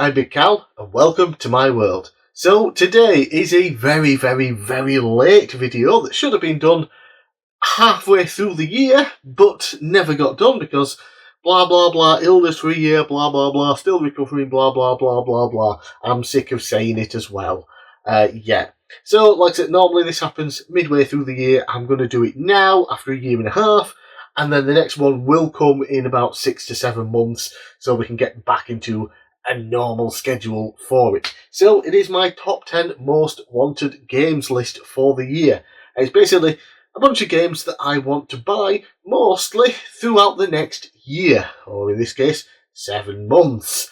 I'm bigcal, and welcome to my world. So today is a very, very, very late video that should have been done halfway through the year, but never got done because blah blah blah, illness for a year, blah blah blah, still recovering, blah blah blah blah blah. I'm sick of saying it as well. Yeah. So, like I said, normally this happens midway through the year. I'm going to do it now after a year and a half, and then the next one will come in about 6 to 7 months, so we can get back into a normal schedule for it. So it is my top 10 most wanted games list for the year. It's basically a bunch of games that I want to buy mostly throughout the next year, or in this case, 7 months.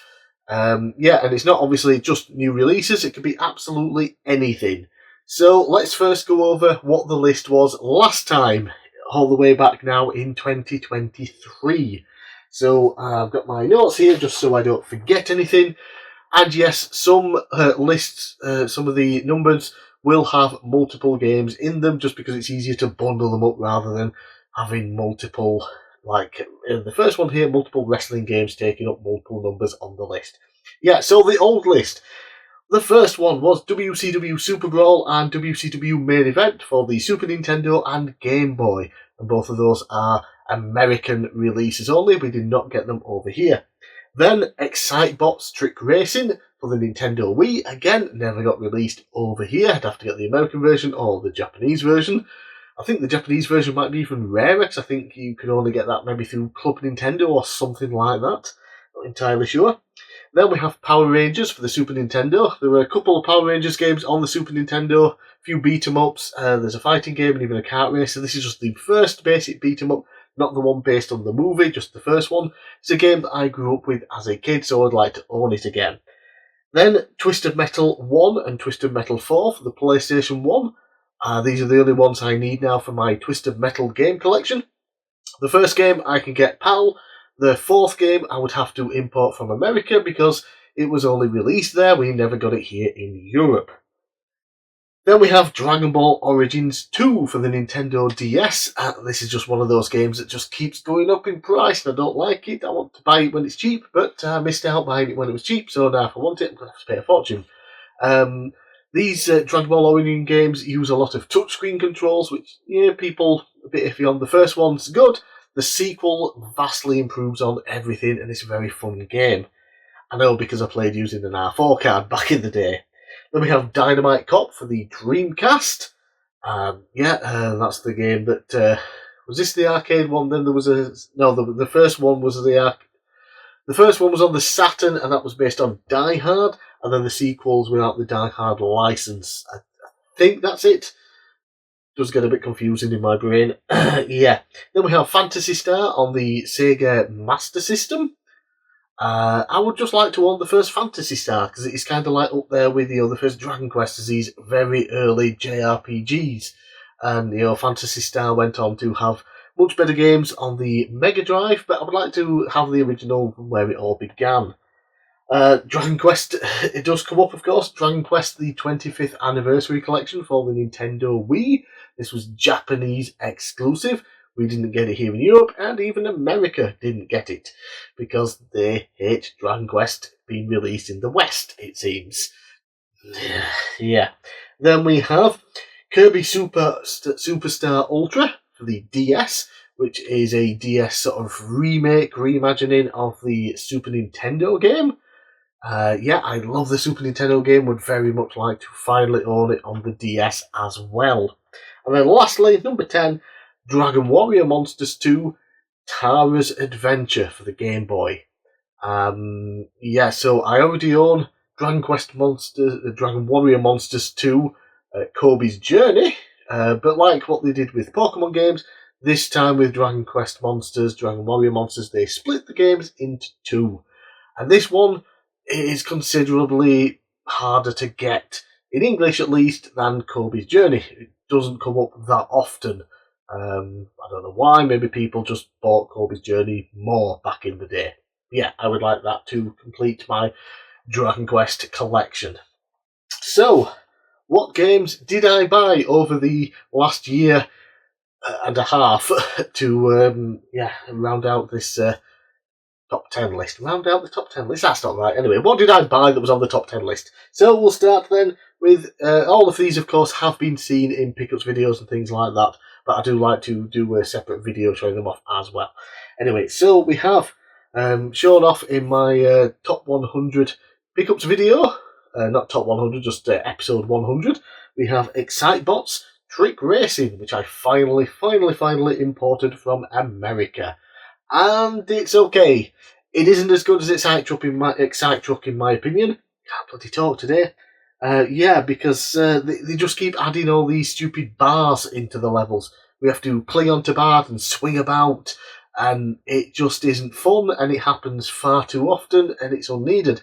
Yeah, and it's not obviously just new releases, it could be absolutely anything. So let's first go over what the list was last time, all the way back now in 2023. So I've got my notes here just so I don't forget anything. And yes, some lists, some of the numbers will have multiple games in them just because it's easier to bundle them up rather than having multiple, like in the first one here, multiple wrestling games taking up multiple numbers on the list. Yeah, so the old list. The first one was WCW Super Brawl and WCW Main Event for the Super Nintendo and Game Boy. And both of those are American releases only. We did not get them over here. Then Excitebots Trick Racing for the Nintendo Wii. Again, never got released over here. I'd have to get the American version or the Japanese version. I think the Japanese version might be even rarer, because I think you can only get that maybe through Club Nintendo or something like that. Not entirely sure. Then we have Power Rangers for the Super Nintendo. There were a couple of Power Rangers games on the Super Nintendo, a few beat-em-ups, there's a fighting game and even a kart race. So this is just the first basic beat-em-up, not the one based on the movie, just the first one. It's a game that I grew up with as a kid, so I'd like to own it again. Then Twisted Metal 1 and Twisted Metal 4 for the PlayStation 1. These are the only ones I need now for my Twisted Metal game collection. The first game I can get PAL. The fourth game I would have to import from America because it was only released there. We never got it here in Europe. Then we have Dragon Ball Origins 2 for the Nintendo DS. This is just one of those games that just keeps going up in price and I don't like it. I want to buy it when it's cheap, but I missed out buying it when it was cheap, so now if I want it, I'm going to have to pay a fortune. These Dragon Ball Origin games use a lot of touchscreen controls, which, yeah, people a bit iffy on. The first one's good. The sequel vastly improves on everything, and it's a very fun game. I know because I played using an R4 card back in the day. Then we have Dynamite Cop for the Dreamcast. That's the game that... was this the arcade one? Then there was a... No, the first one was the first one was on the Saturn, and that was based on Die Hard, and then the sequels without the Die Hard license. I think that's it. Does get a bit confusing in my brain. Yeah. Then we have Phantasy Star on the Sega Master System. I would just like to own the first Phantasy Star because it's kind of like up there with the first Dragon Quest as these very early JRPGs. And Phantasy Star went on to have much better games on the Mega Drive, but I would like to have the original from where it all began. Dragon Quest, it does come up, of course. Dragon Quest, the 25th Anniversary Collection for the Nintendo Wii. This was Japanese exclusive. We didn't get it here in Europe, and even America didn't get it, because they hate Dragon Quest being released in the West, it seems. Yeah. Then we have Kirby Superstar Ultra for the DS, which is a DS sort of reimagining of the Super Nintendo game. I love the Super Nintendo game, would very much like to finally own it on the DS as well. And then lastly, number 10, Dragon Warrior Monsters 2, Tara's Adventure for the Game Boy. So I already own Dragon Warrior Monsters 2, Kobe's Journey, but like what they did with Pokemon games, this time with Dragon Quest Monsters, Dragon Warrior Monsters, they split the games into two. And this one is considerably harder to get, in English at least, than Kobe's Journey. It doesn't come up that often. I don't know why, maybe people just bought Kobe's Journey more back in the day. Yeah, I would like that to complete my Dragon Quest collection. So, what games did I buy over the last year and a half to round out this top 10 list. Round out the top 10 list. That's not right. Anyway, what did I buy that was on the top 10 list? So we'll start then with all of these, of course, have been seen in pickups videos and things like that. But I do like to do a separate video showing them off as well. Anyway, so we have shown off in my top 100 pickups video. Not top 100, just episode 100. We have Excitebots Trick Racing, which I finally imported from America. And it's okay. It isn't as good as Excite Truck in my opinion. Can't bloody talk today. Yeah, because they just keep adding all these stupid bars into the levels. We have to cling onto bars and swing about, and it just isn't fun, and it happens far too often, and it's unneeded.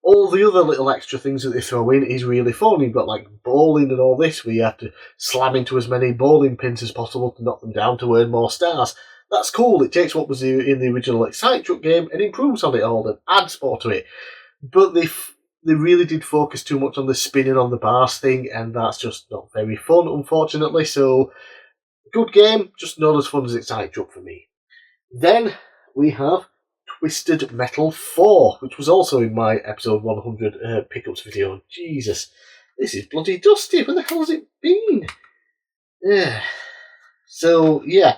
All the other little extra things that they throw in is really fun. You've got like bowling and all this, where you have to slam into as many bowling pins as possible to knock them down to earn more stars. That's cool. It takes what was in the original Excite Truck game and improves on it all and adds more to it. But they really did focus too much on the spinning on the bars thing, and that's just not very fun, unfortunately. So, good game, just not as fun as Excite Truck for me. Then we have Twisted Metal 4, which was also in my episode 100 pickups video. Jesus, this is bloody dusty. Where the hell has it been? Yeah. So, yeah.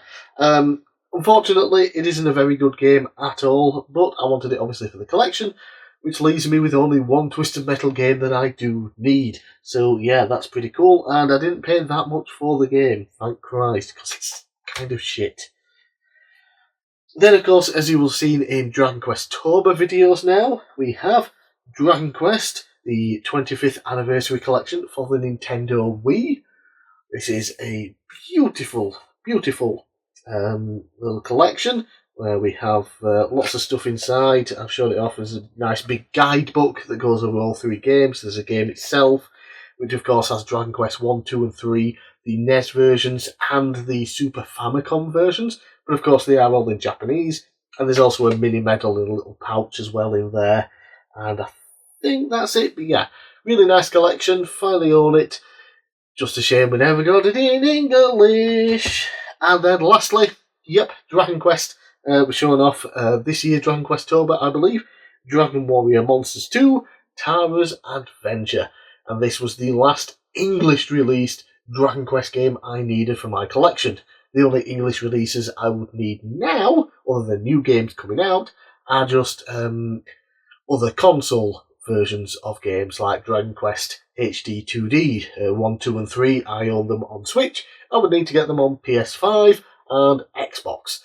Unfortunately, it isn't a very good game at all, but I wanted it obviously for the collection, which leaves me with only one Twisted Metal game that I do need. So, yeah, that's pretty cool, and I didn't pay that much for the game, thank Christ, because it's kind of shit. Then, of course, as you will have seen in Dragon Quest Toba videos now, we have Dragon Quest, the 25th Anniversary Collection for the Nintendo Wii. This is a beautiful little collection where we have lots of stuff inside. I've shown it off as a nice big guidebook that goes over all three games. There's a game itself, which of course has Dragon Quest 1, 2 and 3, the NES versions and the Super Famicom versions, but of course they are all in Japanese, and there's also a mini medal in a little pouch as well in there, and I think that's it. But yeah, really nice collection, finally own it. Just a shame we never got it in English. And then lastly, yep, Dragon Quest was shown off this year, Dragon Quest Toba, I believe. Dragon Warrior Monsters 2, Tara's Adventure. And this was the last English released Dragon Quest game I needed for my collection. The only English releases I would need now, other than new games coming out, are just other console versions of games like Dragon Quest HD 2D 1, 2 and 3. I own them on Switch. I would need to get them on PS5 and Xbox.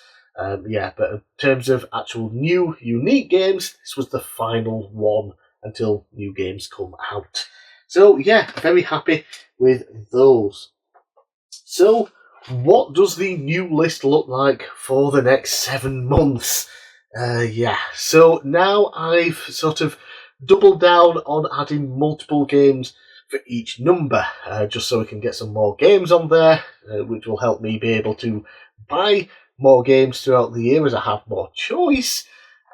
Yeah, but in terms of actual new, unique games, this was the final one until new games come out. So, yeah, very happy with those. So, what does the new list look like for the next 7 months? Yeah, so now I've sort of doubled down on adding multiple games for each number, just so we can get some more games on there, which will help me be able to buy more games throughout the year as I have more choice,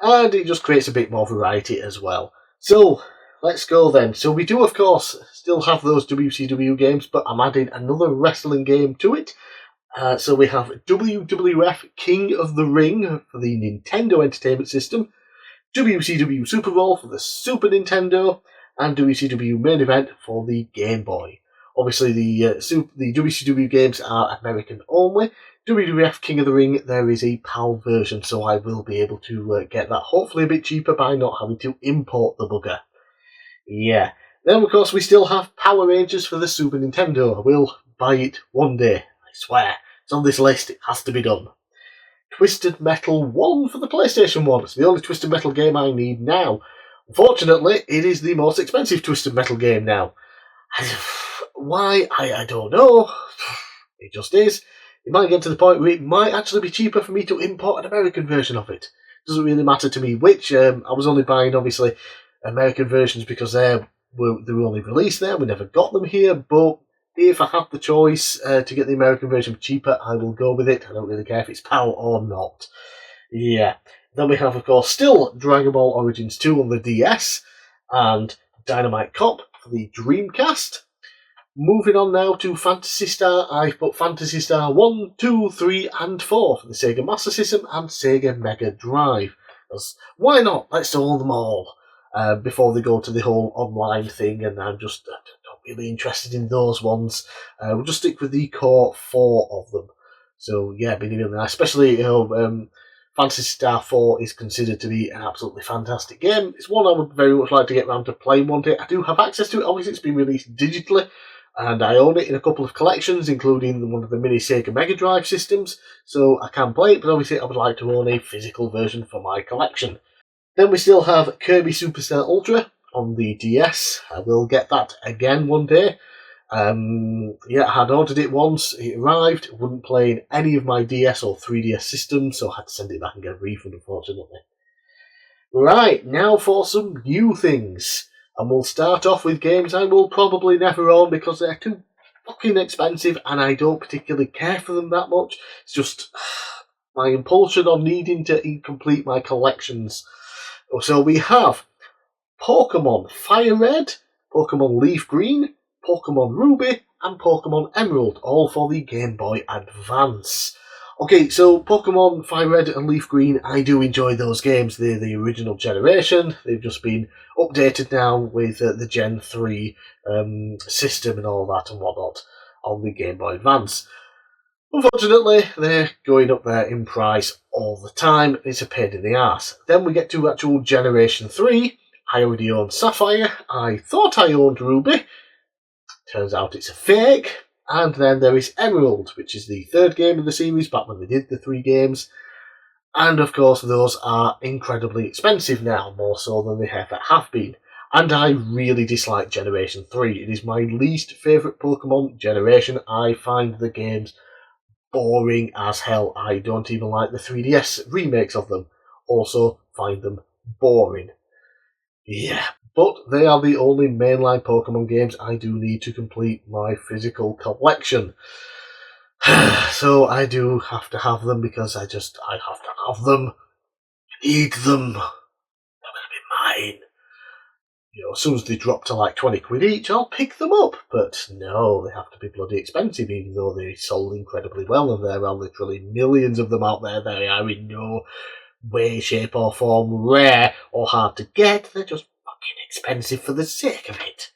and it just creates a bit more variety as well. So, let's go then. So we do, of course, still have those WCW games, but I'm adding another wrestling game to it. So we have WWF King of the Ring for the Nintendo Entertainment System, WCW Super Bowl for the Super Nintendo, and WCW Main Event for the Game Boy. Obviously, the WCW games are American only. WWF King of the Ring, there is a PAL version, so I will be able to get that hopefully a bit cheaper by not having to import the bugger. Yeah. Then, of course, we still have Power Rangers for the Super Nintendo. I will buy it one day, I swear. It's on this list, it has to be done. Twisted Metal 1 for the PlayStation 1. It's the only Twisted Metal game I need now. Unfortunately, it is the most expensive Twisted Metal game now. Why? I don't know. It just is. It might get to the point where it might actually be cheaper for me to import an American version of it. Doesn't really matter to me which. I was only buying, obviously, American versions because they were only released there. We never got them here, but if I have the choice to get the American version cheaper, I will go with it. I don't really care if it's PAL or not. Yeah. Then we have, of course, still Dragon Ball Origins 2 on the DS and Dynamite Cop for the Dreamcast. Moving on now to Phantasy Star, I've put Phantasy Star 1, 2, 3 and 4 for the Sega Master System and Sega Mega Drive. Because why not? Let's own them all before they go to the whole online thing, and I'm just not really interested in those ones. We'll just stick with the core 4 of them. So yeah, been really nice, especially Phantasy Star 4 is considered to be an absolutely fantastic game. It's one I would very much like to get around to playing one day. I do have access to it. Obviously, it's been released digitally, and I own it in a couple of collections, including one of the mini Sega Mega Drive systems, so I can play it, but obviously I would like to own a physical version for my collection. Then we still have Kirby Superstar Ultra on the DS. I will get that again one day. Yeah, I had ordered it once, it arrived, wouldn't play in any of my DS or 3DS systems, so I had to send it back and get a refund, unfortunately. Right, now for some new things. And we'll start off with games I will probably never own because they're too fucking expensive and I don't particularly care for them that much. It's just my impulsion on needing to complete my collections. So we have Pokemon Fire Red, Pokemon Leaf Green, Pokemon Ruby, and Pokemon Emerald, all for the Game Boy Advance. Okay, so Pokemon Fire Red and Leaf Green, I do enjoy those games. They're the original generation. They've just been updated now with the Gen 3 system and all that and whatnot on the Game Boy Advance. Unfortunately, they're going up there in price all the time. It's a pain in the arse. Then we get to actual Generation 3. I already own Sapphire. I thought I owned Ruby. Turns out it's a fake. And then there is Emerald, which is the third game of the series, back when they did the 3 games. And of course, those are incredibly expensive now, more so than they ever have been. And I really dislike Generation 3. It is my least favourite Pokemon generation. I find the games boring as hell. I don't even like the 3DS remakes of them. Also find them boring. Yeah, but they are the only mainline Pokemon games I do need to complete my physical collection. So I do have to have them because I have to have them. I need them. They're going to be mine. You know, as soon as they drop to like 20 quid each, I'll pick them up. But no, they have to be bloody expensive, even though they sold incredibly well, and there are literally millions of them out there. They are in no way, shape or form rare or hard to get. They're just fucking expensive for the sake of it.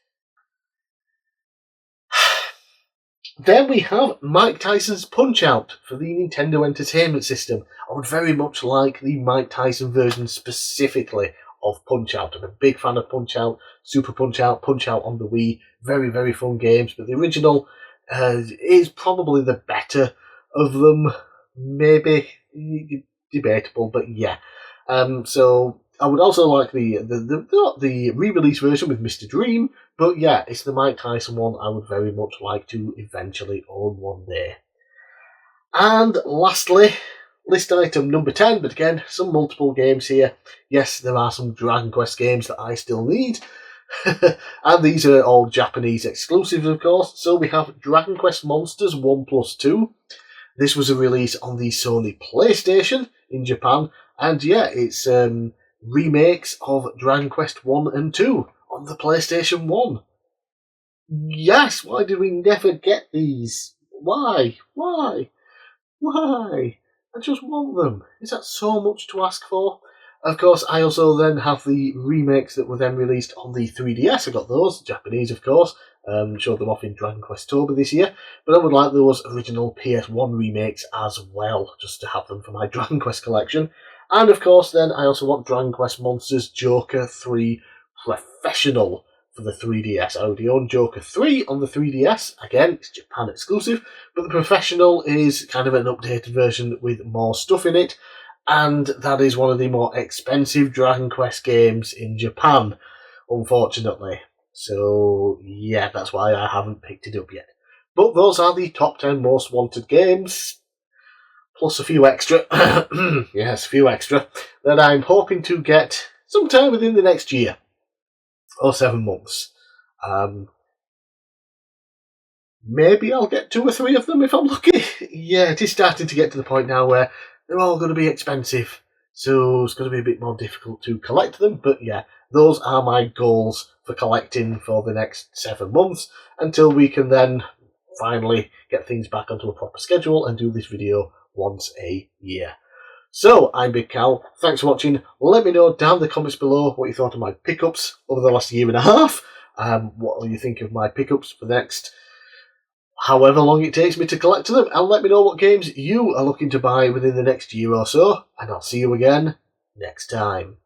Then we have Mike Tyson's Punch-Out for the Nintendo Entertainment System. I would very much like the Mike Tyson version specifically of Punch-Out. I'm a big fan of Punch-Out, Super Punch-Out, Punch-Out on the Wii. Very, very fun games, but the original is probably the better of them. Maybe debatable, but yeah. So I would also like the re-release version with Mr. Dream, but yeah, it's the Mike Tyson one. I would very much like to eventually own one day. And lastly, list item number 10, but again, some multiple games here. Yes, there are some Dragon Quest games that I still need. And these are all Japanese exclusives, of course. So we have Dragon Quest Monsters 1+2. This was a release on the Sony PlayStation in Japan. And yeah, it's remakes of Dragon Quest 1 and 2 on the PlayStation 1. Yes, why did we never get these? Why? Why? Why? I just want them. Is that so much to ask for? Of course, I also then have the remakes that were then released on the 3DS. I got those, Japanese of course. Showed them off in Dragon Quest Tober this year. But I would like those original PS1 remakes as well, just to have them for my Dragon Quest collection. And of course, then I also want Dragon Quest Monsters Joker 3 Professional for the 3DS. I already own Joker 3 on the 3DS. Again, it's Japan exclusive, but the Professional is kind of an updated version with more stuff in it, and that is one of the more expensive Dragon Quest games in Japan, unfortunately. So, yeah, that's why I haven't picked it up yet. But those are the top 10 most wanted games, plus a few extra, yes, a few extra, that I'm hoping to get sometime within the next year. Or 7 months. Maybe I'll get 2 or 3 of them if I'm lucky. Yeah, it is starting to get to the point now where they're all going to be expensive. So it's going to be a bit more difficult to collect them. But yeah, those are my goals for collecting for the next 7 months. Until we can then finally get things back onto a proper schedule and do this video once a year. So, I'm bigcal, thanks for watching. Let me know down in the comments below what you thought of my pickups over the last year and a half. What do you think of my pickups for the next however long it takes me to collect them, and let me know what games you are looking to buy within the next year or so, and I'll see you again next time.